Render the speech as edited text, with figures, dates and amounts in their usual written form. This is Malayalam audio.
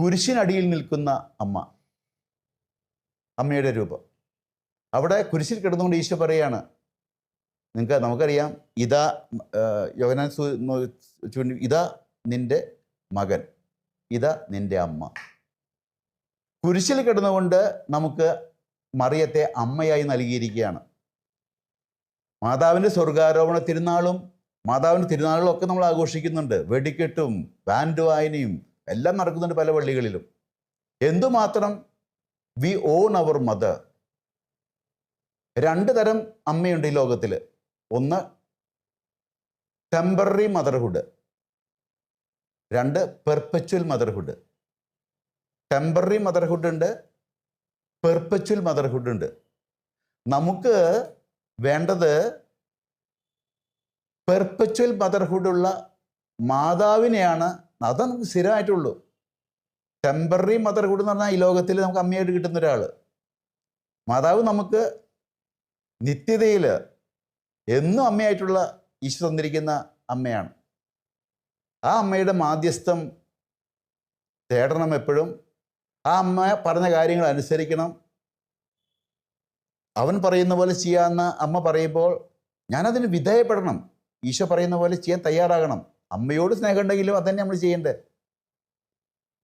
കുരിശിനടിയിൽ നിൽക്കുന്ന അമ്മ, അമ്മയുടെ രൂപം. അവിടെ കുരിശിൽ കിടന്നുകൊണ്ട് ഈശോ പറയാണ്, നമുക്കറിയാം, ഇതാ യോഹന്നാൻ ചൂണ്ടി, ഇതാ നിന്റെ മകൻ, ഇതാ നിന്റെ അമ്മ. കുരിശിൽ കിടന്നുകൊണ്ട് നമുക്ക് മറിയത്തെ അമ്മയായി നൽകിയിരിക്കുകയാണ്. മാതാവിൻ്റെ സ്വർഗാരോപണ തിരുനാളും മാതാവിൻ്റെ തിരുനാളുകളും ഒക്കെ നമ്മൾ ആഘോഷിക്കുന്നുണ്ട്. വെടിക്കെട്ടും ബാൻഡ് വായനയും എല്ലാം നടക്കുന്നുണ്ട് പല പള്ളികളിലും. എന്തുമാത്രം വി ഓൺ അവർ മദർ. 2 തരം അമ്മയുണ്ട് ഈ ലോകത്തിൽ. ഒന്ന് temporary motherhood, 2 perpetual motherhood. Temporary motherhood ഉണ്ട്, പെർപ്പച്വൽ മദർഹുഡ് ഉണ്ട്. നമുക്ക് വേണ്ടത് പെർപ്പച്വൽ മദർഹുഡുള്ള മാതാവിനെയാണ്. അത് നമുക്ക് സ്ഥിരമായിട്ടുള്ളൂ. ടെമ്പററി മദർഹുഡ് എന്ന് പറഞ്ഞാൽ ഈ ലോകത്തിൽ നമുക്ക് അമ്മയായിട്ട് കിട്ടുന്ന ഒരാൾ. മാതാവ് നമുക്ക് നിത്യതയിൽ എന്നും അമ്മയായിട്ടുള്ള ഈശോ തന്നിരിക്കുന്ന അമ്മയാണ്. ആ അമ്മയുടെ മാധ്യസ്ഥം തേടണം എപ്പോഴും. ആ അമ്മ പറഞ്ഞ കാര്യങ്ങൾ അനുസരിക്കണം. അവൻ പറയുന്ന പോലെ ചെയ്യാമെന്ന് അമ്മ പറയുമ്പോൾ ഞാനതിന് വിധേയപ്പെടണം. ഈശോ പറയുന്ന പോലെ ചെയ്യാൻ തയ്യാറാകണം. അമ്മയോട് സ്നേഹം ഉണ്ടെങ്കിലും അതന്നെ നമ്മൾ ചെയ്യേണ്ടത്.